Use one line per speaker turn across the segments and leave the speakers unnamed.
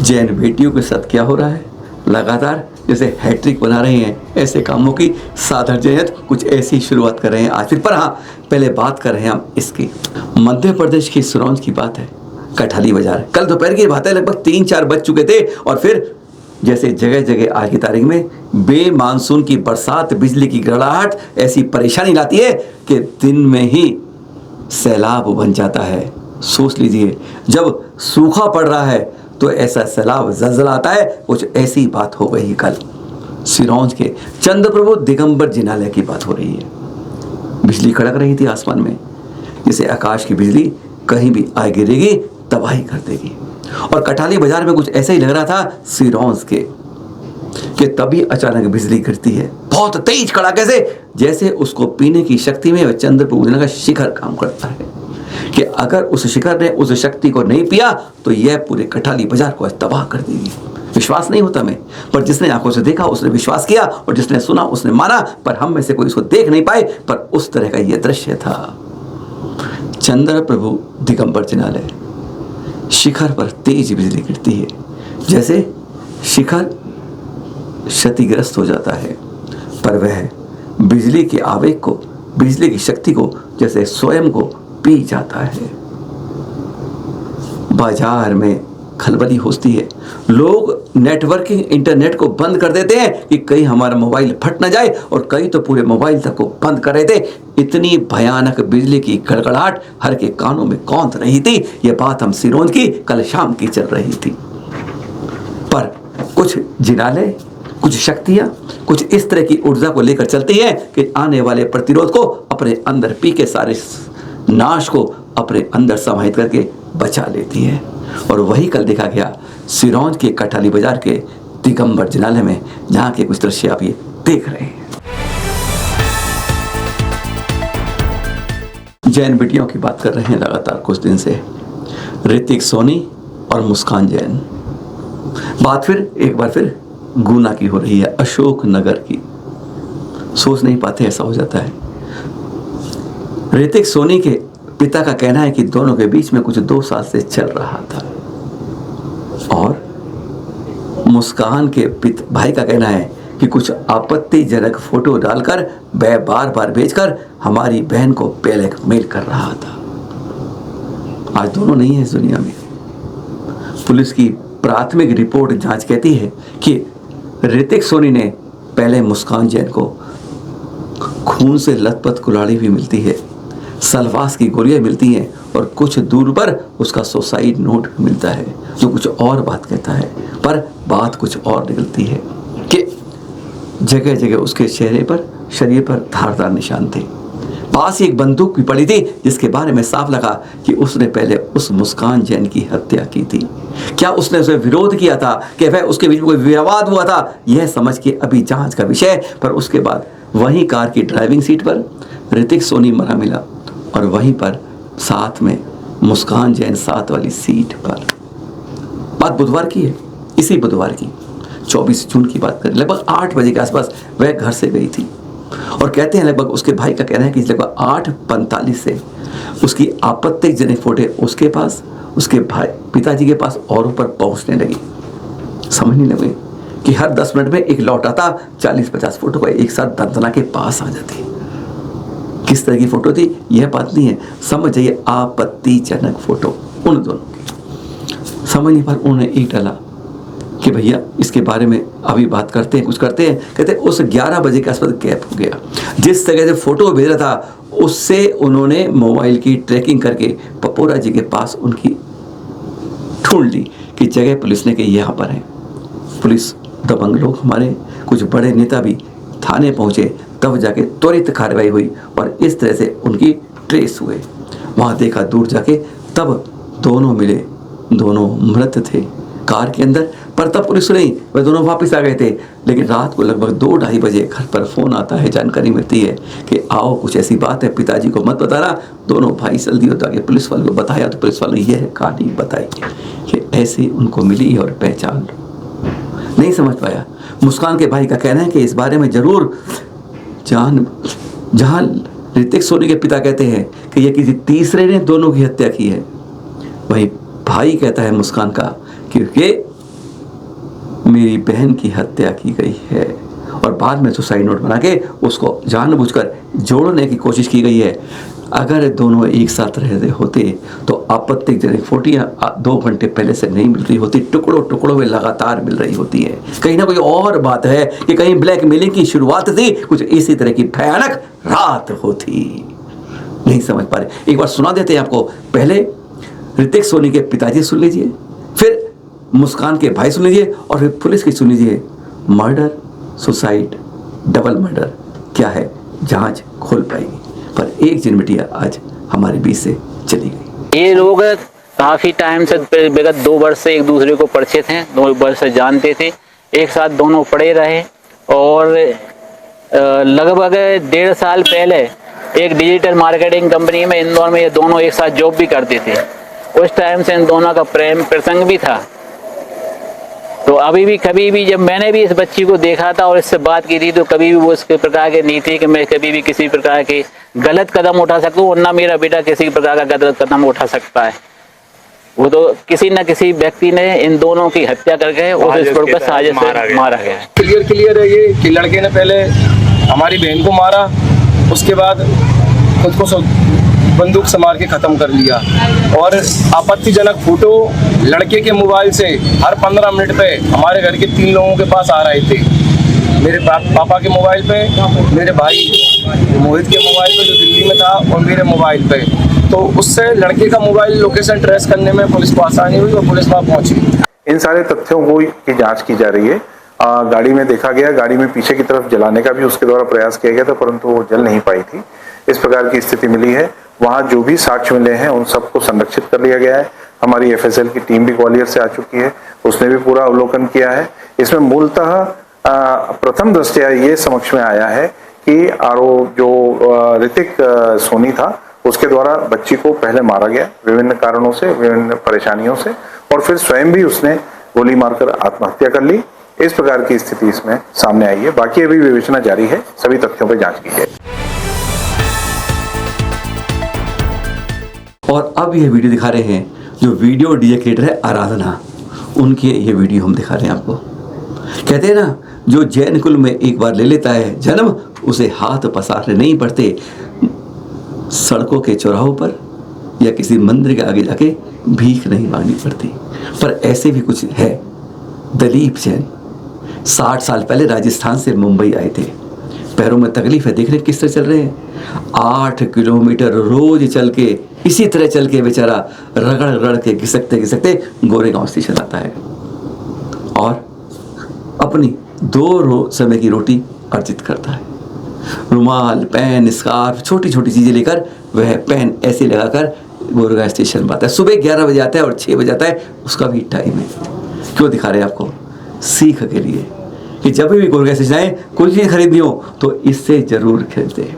जैन बेटियों के साथ क्या हो रहा है? लगातार जैसे हैट्रिक बना रहे हैं ऐसे कामों की साधर जयंत कुछ ऐसी शुरुआत कर रहे हैं आज फिर। पर हाँ, पहले बात कर रहे हैं हम इसकी। मध्य प्रदेश की सिरौंज की बात है, कठाली बाजार। कल दोपहर की बात है, लगभग 3-4 बज चुके थे और फिर जैसे जगह जगह आज की तारीख में बेमानसून की बरसात, बिजली की गड़गड़ाहट ऐसी परेशानी लाती है कि दिन में ही सैलाब बन जाता है। सोच लीजिए, जब सूखा पड़ रहा है तो ऐसा सैलाब ज़लज़ला आता है। कुछ ऐसी बात हो गई कल सिरौंज के चंद्रप्रभु दिगंबर जिनालय की बात हो रही है। बिजली कड़क रही थी आसमान में, जैसे आकाश की बिजली कहीं भी आ गिरेगी तबाही कर देगी। और कठाली बाजार में कुछ ऐसा ही लग रहा था सिरौंज के कि तभी अचानक बिजली गिरती है बहुत तेज कड़ाके से, जैसे उसको पीने की शक्ति में चंद्रप्रभु का शिखर काम करता है कि अगर उस शिखर ने उस शक्ति को नहीं पिया तो यह पूरे कठाली बाजार को तबाह कर देगी। विश्वास नहीं होता में, पर जिसने आंखों से देखा उसने विश्वास किया और जिसने सुना उसने माना। पर हम में से कोई इसको देख नहीं पाए, पर उस तरह का यह दृश्य था। चंद्रप्रभु दिगंबर जिनालय शिखर पर तेज बिजली गिरती है, जैसे शिखर क्षतिग्रस्त हो जाता है, पर वह बिजली के आवेग को, बिजली की शक्ति को जैसे स्वयं को पी जाता है। बाजार में खलबली होती है, लोग नेटवर्किंग इंटरनेट को बंद कर देते हैं कि कहीं हमारा मोबाइल फट ना जाए, और कई तो पूरे मोबाइल तक को बंद कर रहे थे। इतनी भयानक बिजली की गड़गड़ाहट हर के कानों में कौंध रही थी। यह बात हम सिरौंज की कल शाम की चल रही थी। पर कुछ जिनालय, कुछ शक्तियां कुछ इस तरह की ऊर्जा को लेकर चलती हैं कि आने वाले प्रतिरोध को अपने अंदर पी के सारे नाश को अपने अंदर समाहित करके बचा लेती है। और वही कल देखा गया सिरौंज के कठाली बाजार के दिगंबर जिनालय में, जहां के कुछ दृश्य आप ये देख रहे हैं। जैन बेटियों की बात कर रहे हैं लगातार कुछ दिन से, ऋतिक सोनी और मुस्कान जैन। बात फिर एक बार फिर गुना की हो रही है, अशोक नगर की। सोच नहीं पाते ऐसा हो जाता है। ऋतिक सोनी के पिता का कहना है कि दोनों के बीच में कुछ 2 साल से चल रहा था, और मुस्कान के भाई का कहना है कि कुछ आपत्तिजनक फोटो डालकर वह बार बार भेजकर हमारी बहन को ब्लैकमेल कर रहा था। आज दोनों नहीं है इस दुनिया में। पुलिस की प्राथमिक रिपोर्ट जांच कहती है कि ऋतिक सोनी ने पहले मुस्कान जैन को खून से लथपथ कुल्हाड़ी भी मिलती है, सल्फास की गोलियां मिलती हैं, और कुछ दूर पर उसका सुसाइड नोट मिलता है जो कुछ और बात कहता है। पर बात कुछ और निकलती है कि जगह जगह उसके चेहरे पर, शरीर पर धारदार निशान थे। पास ही एक बंदूक भी पड़ी थी जिसके बारे में साफ लगा कि उसने पहले उस मुस्कान जैन की हत्या की थी। क्या उसने उसे विरोध किया था कि वह उसके बीच में कोई विवाद हुआ था, यह समझ के अभी जांच का विषय। पर उसके बाद वही कार की ड्राइविंग सीट पर ऋतिक सोनी मरा मिला, और वहीं पर साथ में मुस्कान जैन साथ वाली सीट पर। बात बुधवार की है, इसी बुधवार की 24 जून की बात करें। लगभग 8 बजे के आसपास वह घर से गई थी, और कहते हैं लगभग उसके भाई का कहना है कि लगभग 8:45 से उसकी आपत्तिजनक फोटो उसके पास, उसके भाई पिताजी के पास और ऊपर पहुंचने लगी। समझने लगे कि हर 10 मिनट में एक लौट आता, 40-50 फोटो का एक साथ दंतना के पास आ जाती। किस तरह की फोटो थी यह बात नहीं है, समझ जाइए आपत्तिजनक फोटो उन दोनों की। समझ नहीं पर उन्होंने एक डाला कि भैया इसके बारे में अभी बात करते हैं, कुछ करते हैं। कहते उस 11 बजे के आसपास गैप हो गया। जिस तरह से फोटो भेज रहा था उससे उन्होंने मोबाइल की ट्रैकिंग करके पपोरा जी के पास उनकी ढूंढ ली कि जगह पुलिस ने कही यहाँ पर है। पुलिस दबंग लोग, हमारे कुछ बड़े नेता भी थाने पहुंचे, तब जाके त्वरित कार्रवाई हुई और इस तरह से उनकी ट्रेस हुए। वहाँ देखा दूर जाके, तब दोनों मिले, दोनों मृत थे कार के अंदर। पर तब पुलिस नहीं, वह दोनों वापस आ गए थे। लेकिन रात को लगभग 2-2:30 बजे घर पर फ़ोन आता है, जानकारी मिलती है कि आओ कुछ ऐसी बात है, पिताजी को मत बताना। दोनों भाई जल्दी होता कि पुलिस वाले को बताया, तो पुलिस वाले यह कहानी बताई कि ऐसे उनको मिली और पहचान नहीं समझ पाया। मुस्कान के भाई का कहना है कि इस बारे में ज़रूर जहाँ ऋतिक सोनी के पिता कहते हैं कि यह किसी तीसरे ने दोनों की हत्या की है, वही भाई कहता है मुस्कान का कि मेरी बहन की हत्या की गई है और बाद में सुसाइड नोट बना के उसको जानबूझकर जोड़ने की कोशिश की गई है। अगर दोनों एक साथ रह रहे होते तो आपत्तिजनक फोटोयाँ 2 घंटे पहले से नहीं मिल रही होती, टुकड़ों टुकड़ों में लगातार मिल रही होती है। कहीं ना कोई और बात है कि कहीं ब्लैकमेलिंग की शुरुआत थी, कुछ इसी तरह की भयानक रात होती। नहीं समझ पा रहे, एक बार सुना देते हैं आपको। पहले ऋतिक सोनी के पिताजी सुन लीजिए, फिर मुस्कान के भाई सुन लीजिए और फिर पुलिस की सुन लीजिए। मर्डर, सुसाइड, डबल मर्डर क्या है, जांच खोल पाएगी। पर एक जिनमिटिया आज हमारे बीच से चली गई।
ये लोग काफी टाइम से विगत 2 वर्ष से एक दूसरे को परिचित हैं, 2 वर्ष से जानते थे, एक साथ दोनों पढ़े रहे और लगभग 1.5 साल पहले एक डिजिटल मार्केटिंग कंपनी में इंदौर में ये दोनों एक साथ जॉब भी करते थे। उस टाइम से इन दोनों का प्रेम प्रसंग भी था। तो अभी भी कभी भी जब मैंने भी इस बच्ची को देखा था और इससे बात की थी तो कभी भी वो इस प्रकार के नहीं थी कि मैं कभी भी किसी प्रकार के गलत कदम उठा सकता हूँ और ना मेरा बेटा किसी प्रकार का गलत कदम उठा सकता है। वो तो किसी न किसी व्यक्ति ने इन दोनों की हत्या करके और इस पर साजिश से मारा गया है।
क्लियर है ये कि लड़के ने पहले हमारी बहन को मारा, उसके बाद खुद को बंदूक से मार के खत्म कर लिया और आपत्तिजनक फोटो लड़के के मोबाइल से हर 15 मिनट पे हमारे घर के 3 लोगों के पास आ रहे थे। मेरे पापा के मोबाइल पे, मेरे भाई मोहित के मोबाइल पे जो दिल्ली में था और मेरे मोबाइल पे। तो उससे लड़के का मोबाइल लोकेशन ट्रेस करने में पुलिस को आसानी हुई और पुलिस वहाँ पहुंची।
इन सारे तथ्यों की जांच की जा रही है। गाड़ी में देखा गया, गाड़ी में पीछे की तरफ जलाने का भी उसके द्वारा प्रयास किया गया था, परंतु वो जल नहीं पाई थी। इस प्रकार की स्थिति मिली है। वहाँ जो भी साक्ष्य मिले हैं उन सबको संरक्षित कर लिया गया है। हमारी FSL की टीम भी ग्वालियर से आ चुकी है, उसने भी पूरा अवलोकन किया है। इसमें मूलतः प्रथम दृष्टया ये समक्ष में आया है कि आरोप जो ऋतिक सोनी था उसके द्वारा बच्ची को पहले मारा गया विभिन्न कारणों से, विभिन्न परेशानियों से, और फिर स्वयं भी उसने गोली मारकर आत्महत्या कर ली। इस प्रकार की स्थिति इसमें सामने आई है। बाकी अभी विवेचना जारी है, सभी तथ्यों पर जांच की है।
और अब यह वीडियो दिखा रहे हैं जो वीडियो डीजे क्रिएटर है आराधना, उनकी ये वीडियो हम दिखा रहे हैं आपको। कहते हैं ना, जो जैन कुल में एक बार ले लेता है जन्म, उसे हाथ पसारने नहीं पड़ते। सड़कों के चौराहों पर या किसी मंदिर के आगे जाके भीख नहीं मांगनी पड़ती। पर ऐसे भी कुछ है। दलीप जैन 60 साल पहले राजस्थान से मुंबई आए थे। पैरों में तकलीफ है, देख रहे किस तरह चल रहे हैं। 8 किलोमीटर रोज चल के, इसी तरह चल के बेचारा रगड़ रगड़ के घिसकते घिसकते गोरेगांव स्टेशन आता है और अपनी 2 समय की रोटी अर्जित करता है। रुमाल, पेन, स्कार्फ, छोटी छोटी चीज़ें लेकर वह पेन ऐसे लगाकर गोरेगांव स्टेशन पर आता है। सुबह 11 बजे आता है और 6 बजे आता है, उसका भी टाइम है। क्यों दिखा रहे हैं आपको? सीख के लिए कि जब भी गोरेगांव स्टेशन आए, कोई चीज़ खरीदनी हो तो इससे जरूर खरीदते।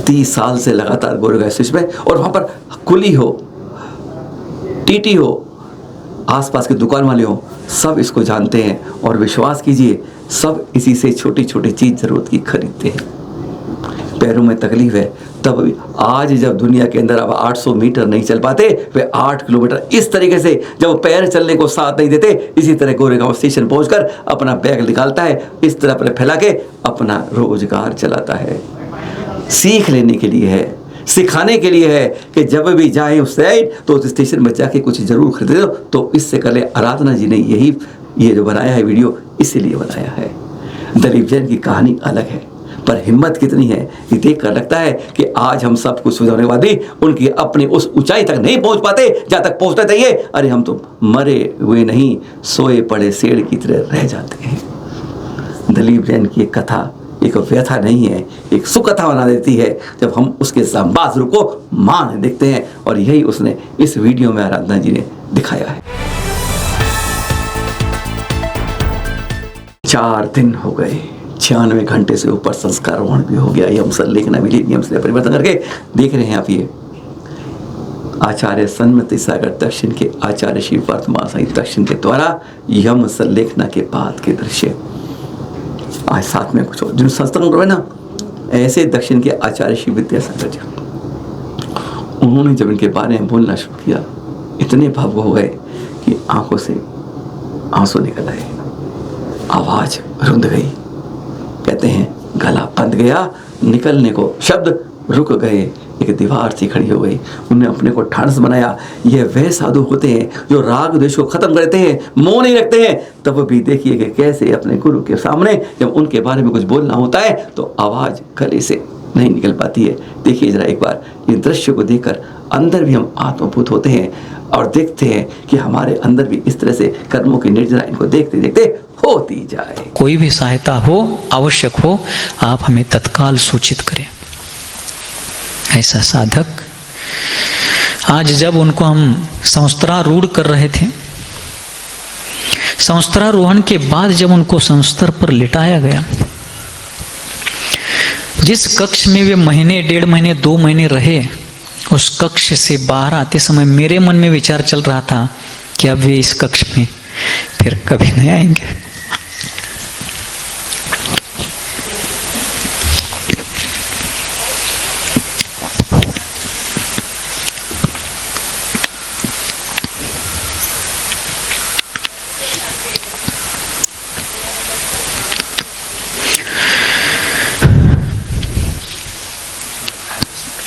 30 साल से लगातार गोरेगांव स्टेशन में, और वहाँ पर कुली हो, टीटी हो, आसपास के दुकान वाले हो, सब इसको जानते हैं और विश्वास कीजिए सब इसी से छोटी छोटी चीज़ ज़रूरत की खरीदते हैं। पैरों में तकलीफ है, तब भी आज जब दुनिया के अंदर अब 800 मीटर नहीं चल पाते, वे 8 किलोमीटर इस तरीके से जब पैर चलने को साथ नहीं देते, इसी तरह गोरेगांव स्टेशन पहुंचकर अपना बैग निकालता है, इस तरह पर फैला के अपना रोजगार चलाता है। सीख लेने के लिए है, सिखाने के लिए है कि जब भी जाए उस साइड तो उस स्टेशन में जाके कुछ जरूर खरीदे दो। तो इससे पहले आराधना जी ने ये जो बनाया है वीडियो, इसीलिए बनाया है। दलीप जैन की कहानी अलग है, पर हिम्मत कितनी है ये देख कर लगता है कि आज हम सब कुछ सुझाने के बाद भी उनकी अपनी उस ऊंचाई तक नहीं पहुंच पाते जहां तक पहुंचना चाहिए। अरे हम तो मरे हुए नहीं, सोए पड़े शेर की तरह रह जाते हैं। दलीप जैन की एक कथा एक व्यथा नहीं है, एक सुकथा बना देती है जब हम उसके जांबाज रूप को मान देखते हैं, और यही उसने इस वीडियो में आराधना जी ने दिखाया है। 4 दिन हो गए, 96 घंटे से ऊपर संस्कारोहण भी हो गया। यम संलेखना भी नियम से परिवर्तन करके देख रहे हैं आप। ये आचार्य सन्मति सागर दक्षिण के आचार्य श्री वर्तमान साई दक्षिण के द्वारा यम संलेखना के बाद के दृश्य आज साथ में कुछ और जिन संस्थानों में ना, ऐसे दक्षिण के आचार्य श्री विद्यासागर जी, उन्होंने जब इनके बारे में बोलना शुरू किया, इतने भावुक हो गए कि आंखों से आंसू निकल आए। आवाज रुंध गई। कहते हैं गला बंध गया, निकलने को शब्द रुक गए। एक दीवार सी खड़ी हो गई। उन्हें अपने को ठानस बनाया। ये वे साधु होते हैं जो राग द्वेष को खत्म करते हैं, मोह नहीं रखते हैं। तब भी देखिए कि कैसे अपने गुरु के सामने जब उनके बारे में कुछ बोलना होता है तो आवाज गले से नहीं निकल पाती है। देखिए जरा एक बार इन दृश्य को देखकर अंदर भी हम आत्मभूत होते हैं और देखते हैं कि हमारे अंदर भी इस तरह से कर्मों की निर्जरा इनको देखते देखते होती जाए।
कोई भी सहायता हो, आवश्यक हो, आप हमें तत्काल सूचित करें। ऐसा साधक आज जब उनको हम संवस्त्रारूढ़ कर रहे थे, संवस्त्रारोहण के बाद जब उनको संवस्त्र पर लिटाया गया, जिस कक्ष में वे महीने, 1.5 महीने, 2 महीने रहे, उस कक्ष से बाहर आते समय मेरे मन में विचार चल रहा था कि अब वे इस कक्ष में फिर कभी नहीं आएंगे।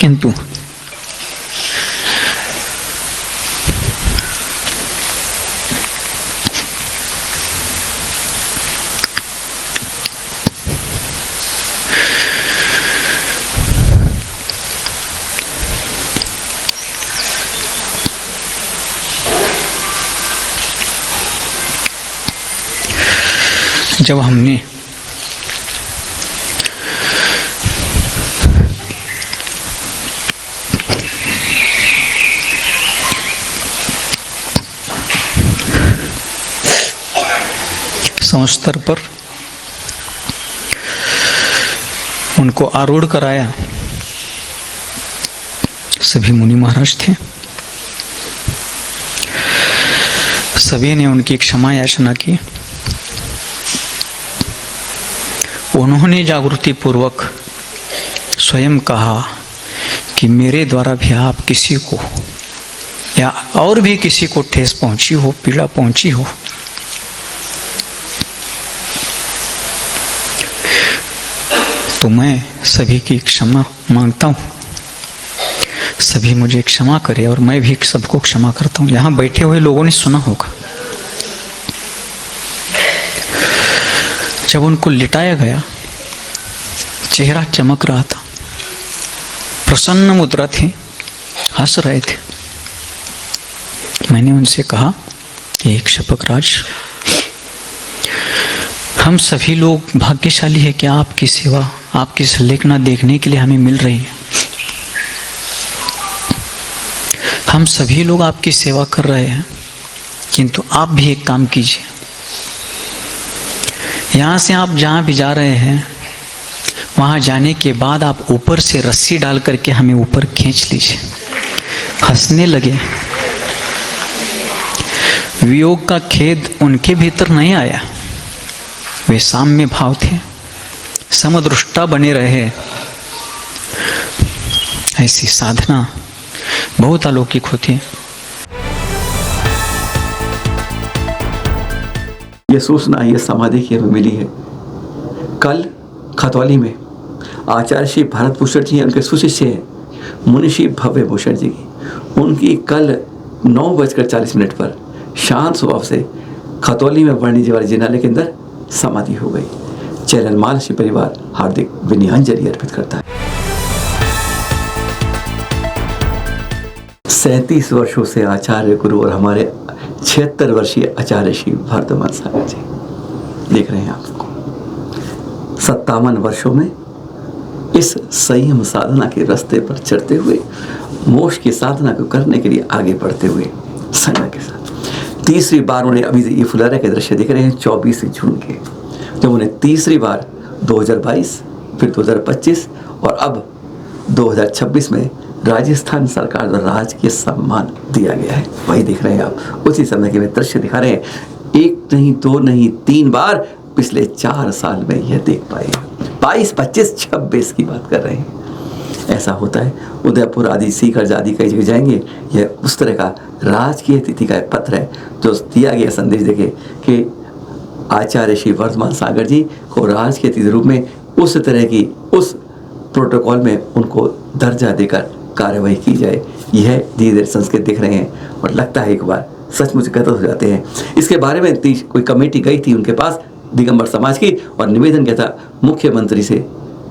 किंतु जब हमने संवस्त्र पर उनको आरूढ़ कराया, सभी मुनि महाराज थे, सभी ने उनकी क्षमा याचना की। उन्होंने जागृति पूर्वक स्वयं कहा कि मेरे द्वारा भी आप किसी को या और भी किसी को ठेस पहुंची हो, पीड़ा पहुंची हो, तो मैं सभी की क्षमा मांगता हूँ, सभी मुझे क्षमा करे और मैं भी सबको क्षमा करता हूँ। यहाँ बैठे हुए लोगों ने सुना होगा, जब उनको लिटाया गया चेहरा चमक रहा था, प्रसन्न मुद्रा थी, हंस रहे थे। मैंने उनसे कहा कि एक शपक राज, हम सभी लोग भाग्यशाली है कि आपकी सेवा, आपकी संलेखना देखने के लिए हमें मिल रही है। हम सभी लोग आपकी सेवा कर रहे हैं, किंतु आप भी एक काम कीजिए, यहाँ से आप जहाँ भी जा रहे हैं वहाँ जाने के बाद आप ऊपर से रस्सी डाल करके हमें ऊपर खींच लीजिए। हंसने लगे। वियोग का खेद उनके भीतर नहीं आया, वे साम्य भाव थे, समदृष्टा बने रहे। ऐसी साधना बहुत अलौकिक होती है।
ये सूचना, ये समाधि की हमें मिली है। कल खतौली में आचार्य श्री भारत भूषण जी, उनके सुशिष्य हैं मुनिषी भव्य भूषण जी की, उनकी कल 9:40 पर शांत स्वभाव से खतौली में वर्णी जी वाले जिनालय के अंदर समाधि हो गई। चैनल मालशी परिवार हार्दिक विनयांजलि अर्पित करता है। 37 वर्षों से आचार्य गुरु और हमारे 76 वर्षीय आचार्य श्री भारतमान सागर जी देख रहे हैं आपको। 57 वर्षों में इस संयम साधना के रास्ते पर चढ़ते हुए, मोक्ष की साधना को करने के लिए आगे बढ़ते हुए संघ के साथ तीसरी बार उन्हें, अभी ये फुलारा के दृश्य दिख रहे हैं 24 जून के, जब उन्हें तीसरी बार 2022, फिर 2025 और अब 2026 में राजस्थान सरकार द्वारा राजकीय सम्मान दिया गया है। वही देख रहे हैं आप, उसी समय के वे दृश्य दिखा रहे हैं। 1 नहीं 2 नहीं 3 बार पिछले 4 साल में यह देख पाए। 22, 25, 26 की बात कर रहे हैं। ऐसा होता है। उदयपुर आदि, सीकर आदि कई जगह जाएंगे, यह उस तरह का राजकीय तिथि का पत्र है जो दिया गया संदेश देखे कि आचार्य श्री वर्धमान सागर जी को राज के अतिथि रूप में उस तरह की उस प्रोटोकॉल में उनको दर्जा देकर कार्रवाई की जाए। यह धीरे धीरे संस्कृत दिख रहे हैं और लगता है एक बार सचमुच गदगद हो जाते हैं। इसके बारे में कोई कमेटी गई थी उनके पास दिगंबर समाज की और निवेदन किया था मुख्यमंत्री से,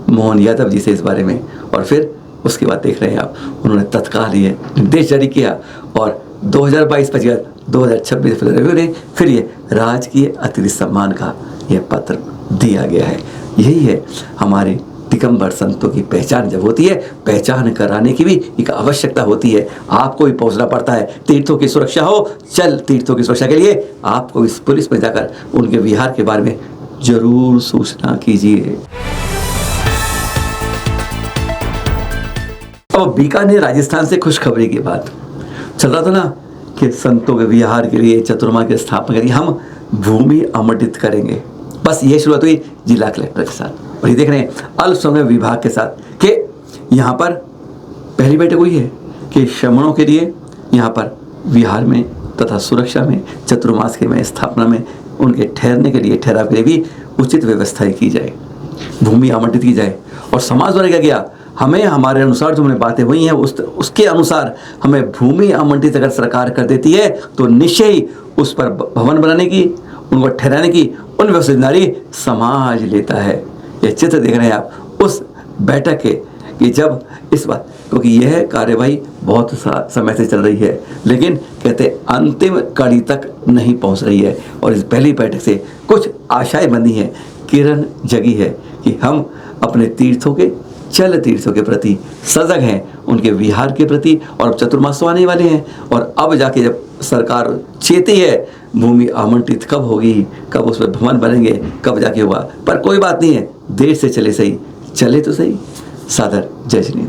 मोहन यादव जी से इस बारे में, और फिर उसके बाद देख रहे हैं आप उन्होंने तत्काल ये निर्देश जारी किया और 2022-25 2026 फरवरी में फिर ये राजकीय अतिथि सम्मान का यह पत्र दिया गया है। यही है हमारे दिगंबर संतों की पहचान जब होती है, पहचान कराने की भी एक आवश्यकता होती है। आपको भी पहुंचना पड़ता है, तीर्थों की सुरक्षा हो, चल तीर्थों की सुरक्षा के लिए आपको इस पुलिस में जाकर उनके विहार के बारे में जरूर सूचना कीजिए। अब बीकानेर राजस्थान से खुशखबरी की बात चल रहा था ना कि संतों के विहार के लिए, चतुर्मा की स्थापना के लिए हम भूमि आवंटित करेंगे। बस ये शुरुआत हुई जिला कलेक्टर के साथ और ये देख रहे हैं अल्पसंख्यक विभाग के साथ कि यहाँ पर पहली बैठक हुई है कि श्रमणों के लिए यहाँ पर विहार में तथा सुरक्षा में, चतुर्मास के में, स्थापना में उनके ठहरने के लिए, ठहराव के लिए भी उचित व्यवस्थाएं की जाए, भूमि आवंटित की जाए। और समाज द्वारा क्या किया, हमें हमारे अनुसार जो हमने बातें हुई हैं उसके अनुसार हमें भूमि आवंटित अगर सरकार कर देती है तो निश्चय ही उस पर भवन बनाने की, उनको ठहराने की उन जिम्मेदारी समाज लेता है। यह चित्र देख रहे हैं आप उस बैठक के कि जब इस बात, क्योंकि यह कार्यवाही बहुत समय से चल रही है लेकिन कहते अंतिम कड़ी तक नहीं पहुंच रही है और इस पहली बैठक से कुछ आशाएं बंधी हैं, किरण जगी है कि हम अपने तीर्थों के, चल तीर्थों के प्रति सजग हैं, उनके विहार के प्रति। और अब चतुर्मास आने वाले हैं और अब जाके जब सरकार चेती है भूमि आवंटित कब होगी, कब उस पर भवन बनेंगे, कब जाके होगा, पर कोई बात नहीं है, देर से चले सही, चले तो सही। सादर जय श्री।